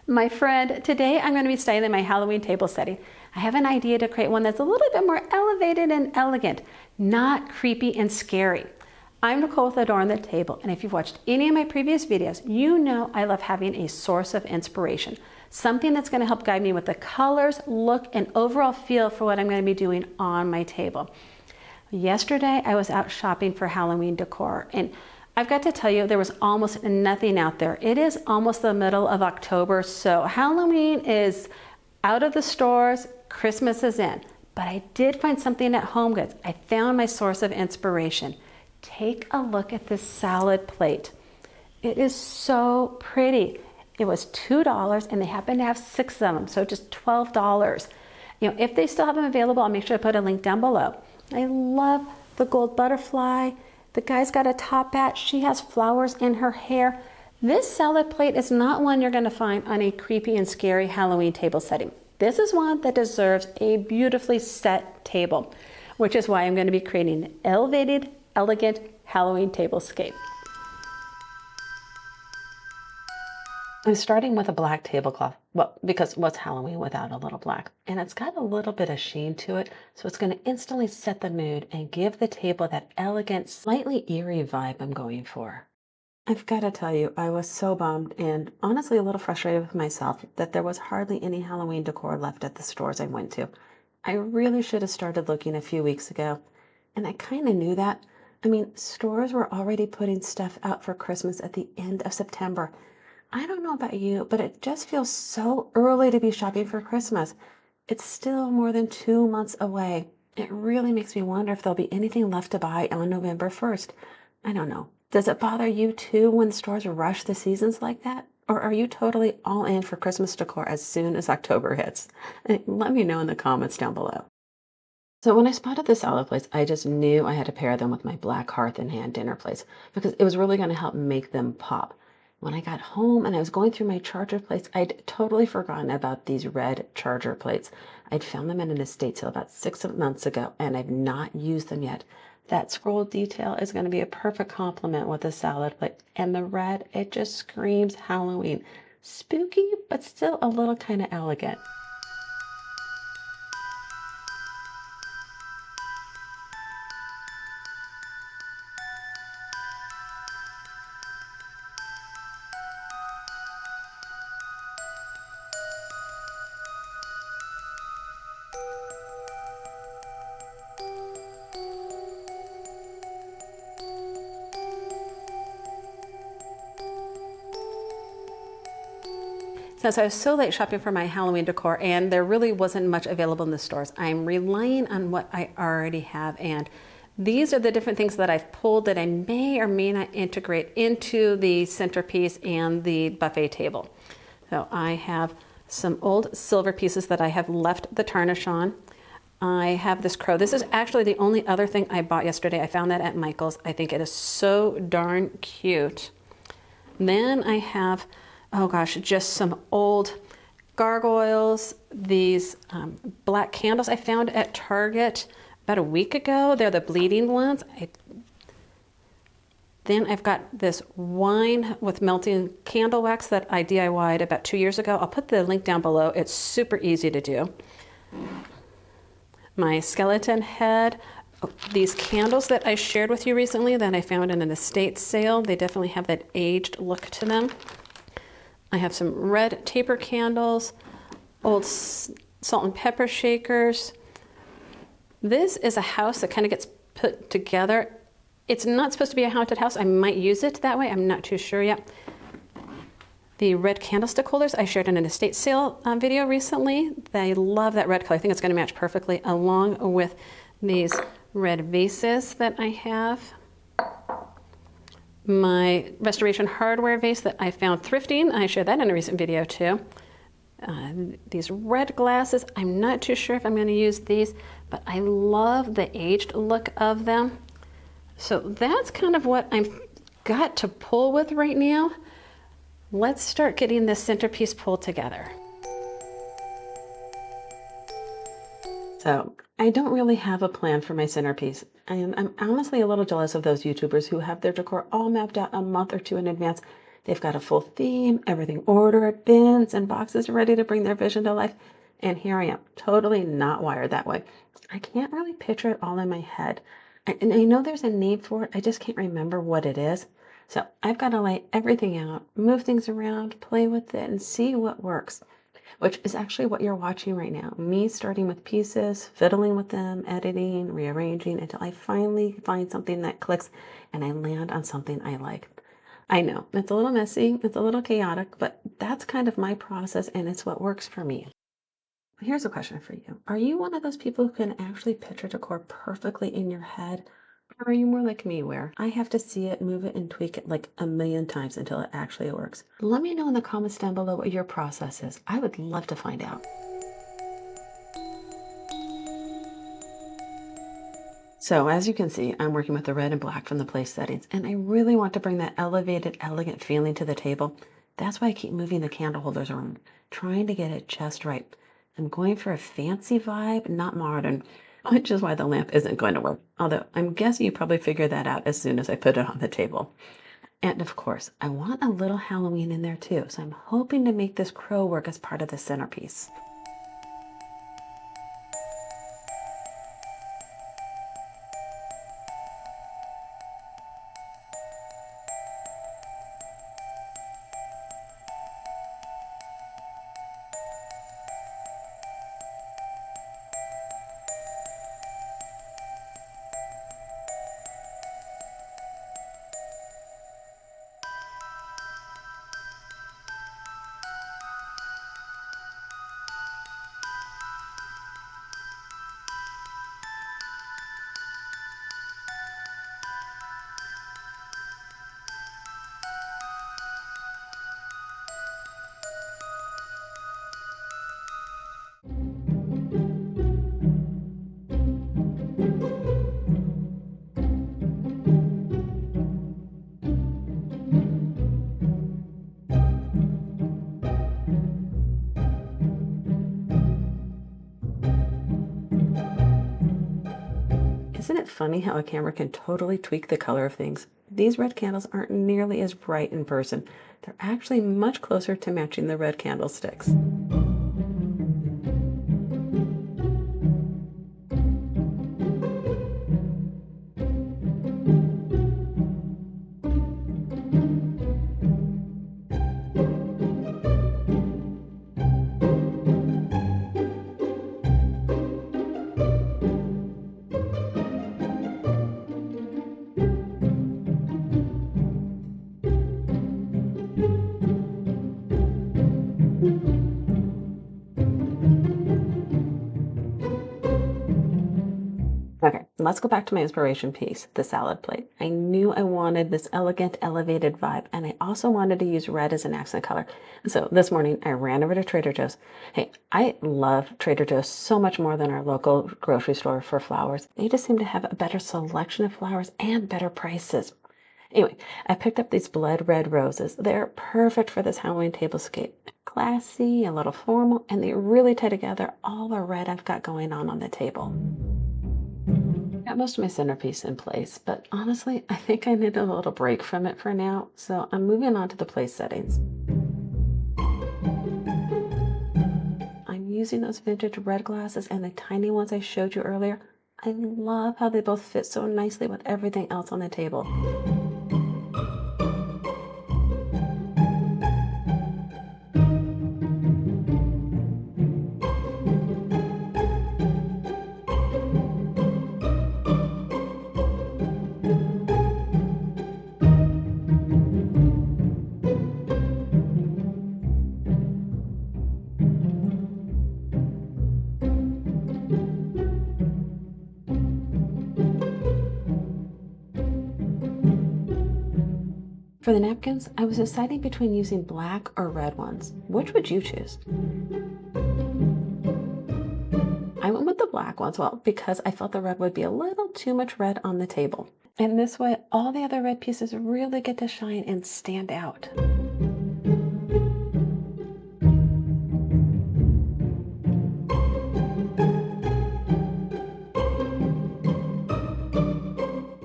My friend, today I'm going to be styling my Halloween table setting. I have an idea to create one that's a little bit more elevated and elegant, not creepy and scary. I'm Nicole with Adorn the Table, and if you've watched any of my previous videos, you know I love having a source of inspiration, something that's going to help guide me with the colors, look, and overall feel for what I'm going to be doing on my table. Yesterday, I was out shopping for Halloween decor, and I've got to tell you, there was almost nothing out there. It is almost the middle of October, so Halloween is out of the stores, Christmas is in. But I did find something at HomeGoods. I found my source of inspiration. Take a look at this salad plate. It is so pretty. It was $2 and they happen to have 6 of them, so just $12. If they still have them available, I'll make sure to put a link down below. I love the gold butterfly. The guy's got a top hat. She has flowers in her hair. This salad plate is not one you're going to find on a creepy and scary Halloween table setting. This is one that deserves a beautifully set table, which is why I'm going to be creating an elevated, elegant Halloween tablescape. I'm starting with a black tablecloth. Well, because what's Halloween without a little black? And it's got a little bit of sheen to it, so it's going to instantly set the mood and give the table that elegant, slightly eerie vibe I'm going for. I've got to tell you, I was so bummed and honestly a little frustrated with myself that there was hardly any Halloween decor left at the stores I went to. I really should have started looking a few weeks ago, and I kind of knew that. I mean, stores were already putting stuff out for Christmas at the end of September. I don't know about you, but it just feels so early to be shopping for Christmas. It's still more than 2 months away. It really makes me wonder if there'll be anything left to buy on November 1st. I don't know. Does it bother you too when stores rush the seasons like that? Or are you totally all in for Christmas decor as soon as October hits? Let me know in the comments down below. So when I spotted the salad plates, I just knew I had to pair them with my black hearth and hand dinner plates because it was really going to help make them pop. When I got home and I was going through my charger plates, I'd totally forgotten about these red charger plates. I'd found them at an estate sale about 6 months ago, and I've not used them yet. That scroll detail is going to be a perfect complement with the salad plate. And the red, it just screams Halloween. Spooky, but still a little kind of elegant. Since I was so late shopping for my Halloween decor and there really wasn't much available in the stores, I'm relying on what I already have, and these are the different things that I've pulled that I may or may not integrate into the centerpiece and the buffet table. So I have some old silver pieces that I have left the tarnish on. I have this crow. This is actually the only other thing I bought yesterday. I found that at Michael's. I think it is so darn cute. Then I have, oh gosh, just some old gargoyles, these black candles I found at Target about a week ago. They're the bleeding ones. Then I've got this wine with melting candle wax that I DIY'd about 2 years ago. I'll put the link down below. It's super easy to do. My skeleton head, these candles that I shared with you recently that I found in an estate sale. They definitely have that aged look to them. I have some red taper candles, old salt and pepper shakers. This is a house that kind of gets put together. It's not supposed to be a haunted house. I might use it that way. I'm not too sure yet. The red candlestick holders I shared in an estate sale video recently. I love that red color. I think it's going to match perfectly along with these red vases that I have. My restoration hardware vase that I found thrifting. I shared that in a recent video too. These red glasses, I'm not too sure if I'm going to use these, but I love the aged look of them. So that's kind of what I've got to pull with right now. Let's start getting this centerpiece pulled together. So I don't really have a plan for my centerpiece, and I'm honestly a little jealous of those YouTubers who have their decor all mapped out a month or two in advance They've got a full theme, everything ordered, bins and boxes ready to bring their vision to life. And here I am, totally not wired that way. I can't really picture it all in my head. And I know there's a name for it, I just can't remember what it is. So I've got to lay everything out, move things around, play with it, and see what works, which is actually what you're watching right now. Me starting with pieces, fiddling with them, editing, rearranging until I finally find something that clicks and I land on something I like. I know it's a little messy, it's a little chaotic, but that's kind of my process and it's what works for me. Here's a question for you. Are you one of those people who can actually picture decor perfectly in your head? Or are you more like me where I have to see it, move it, and tweak it like a million times until it actually works? Let me know in the comments down below what your process is. I would love to find out. So as you can see, I'm working with the red and black from the place settings, and I really want to bring that elevated, elegant feeling to the table. That's why I keep moving the candle holders around, trying to get it just right. I'm going for a fancy vibe, not modern, which is why the lamp isn't going to work. Although I'm guessing you probably figured that out as soon as I put it on the table. And of course, I want a little Halloween in there too, so I'm hoping to make this crow work as part of the centerpiece. Isn't it funny how a camera can totally tweak the color of things? These red candles aren't nearly as bright in person. They're actually much closer to matching the red candlesticks. Okay, let's go back to my inspiration piece, the salad plate. I knew I wanted this elegant, elevated vibe, and I also wanted to use red as an accent color. So this morning I ran over to Trader Joe's. Hey, I love Trader Joe's so much more than our local grocery store for flowers. They just seem to have a better selection of flowers and better prices. Anyway, I picked up these blood red roses. They're perfect for this Halloween tablescape. Classy, a little formal, and they really tie together all the red I've got going on the table. Got most of my centerpiece in place, but honestly, I think I need a little break from it for now, so I'm moving on to the place settings. I'm using those vintage red glasses and the tiny ones I showed you earlier. I love how they both fit so nicely with everything else on the table. For the napkins, I was deciding between using black or red ones. Which would you choose? I went with the black ones, well, because I felt the red would be a little too much red on the table. And this way, all the other red pieces really get to shine and stand out.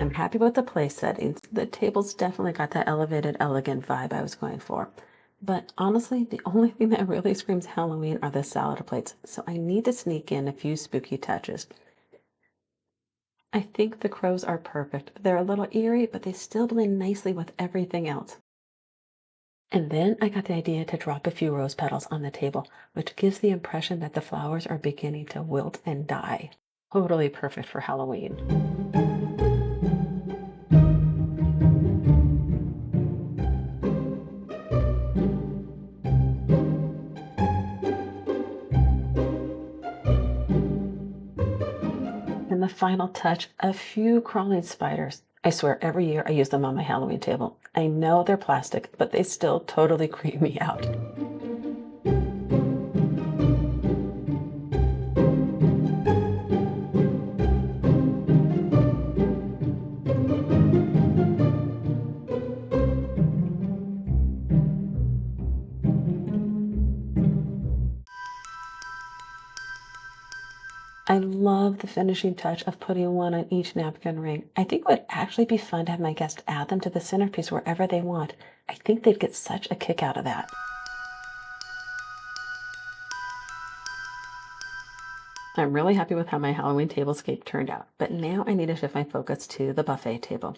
I'm happy happy with the place settings. The table's definitely got that elevated, elegant vibe I was going for. But honestly, the only thing that really screams Halloween are the salad plates, so I need to sneak in a few spooky touches. I think the crows are perfect. They're a little eerie, but they still blend nicely with everything else. And then I got the idea to drop a few rose petals on the table, which gives the impression that the flowers are beginning to wilt and die. Totally perfect for Halloween. And the final touch, a few crawling spiders. I swear every year I use them on my Halloween table. I know they're plastic, but they still totally creep me out. I love the finishing touch of putting one on each napkin ring. I think it would actually be fun to have my guests add them to the centerpiece wherever they want. I think they'd get such a kick out of that. I'm really happy with how my Halloween tablescape turned out, but now I need to shift my focus to the buffet table.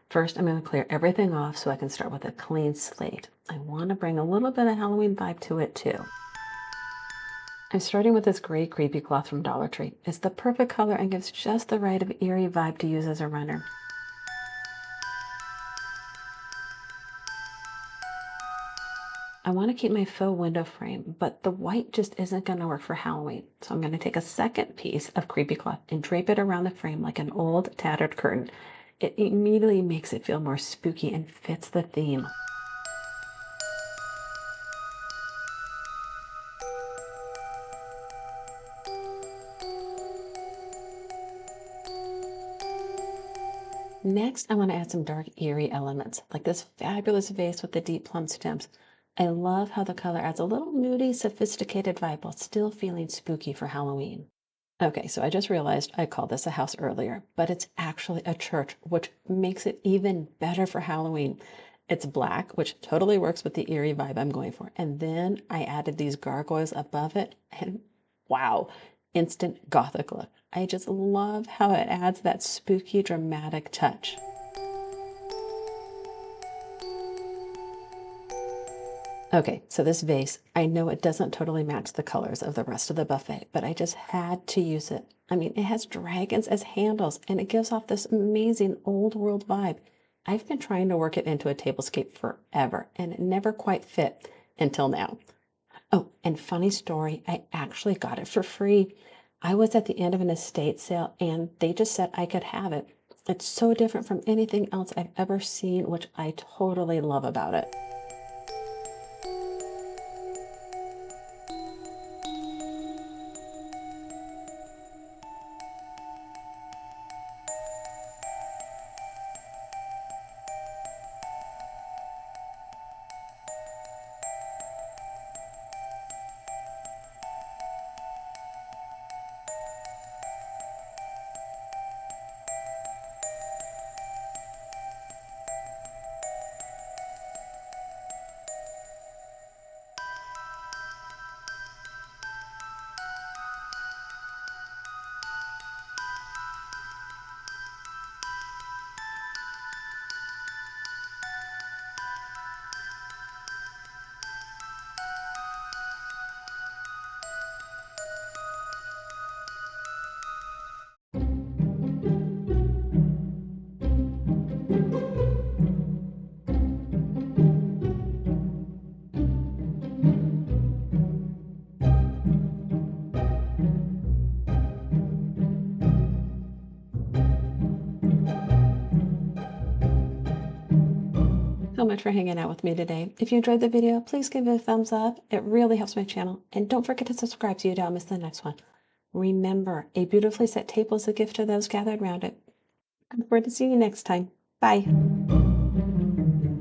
First, I'm going to clear everything off so I can start with a clean slate. I want to bring a little bit of Halloween vibe to it too. I'm starting with this gray creepy cloth from Dollar Tree. It's the perfect color and gives just the right of eerie vibe to use as a runner. I want to keep my faux window frame, but the white just isn't going to work for Halloween. So I'm going to take a second piece of creepy cloth and drape it around the frame like an old tattered curtain. It immediately makes it feel more spooky and fits the theme. Next, I want to add some dark, eerie elements, like this fabulous vase with the deep plum stems. I love how the color adds a little moody, sophisticated vibe while still feeling spooky for Halloween. Okay, so I just realized I called this a house earlier, but it's actually a church, which makes it even better for Halloween. It's black, which totally works with the eerie vibe I'm going for. And then I added these gargoyles above it, and wow, instant gothic look. I just love how it adds that spooky, dramatic touch. Okay, so this vase, I know it doesn't totally match the colors of the rest of the buffet, but I just had to use it. I mean, it has dragons as handles and it gives off this amazing old world vibe. I've been trying to work it into a tablescape forever and it never quite fit until now. Oh, and funny story, I actually got it for free. I was at the end of an estate sale and they just said I could have it. It's so different from anything else I've ever seen, which I totally love about it. So much for hanging out with me today. If you enjoyed the video, please give it a thumbs up. It really helps my channel. And don't forget to subscribe so you don't miss the next one. Remember, a beautifully set table is a gift to those gathered around it. I look forward to seeing you next time. Bye.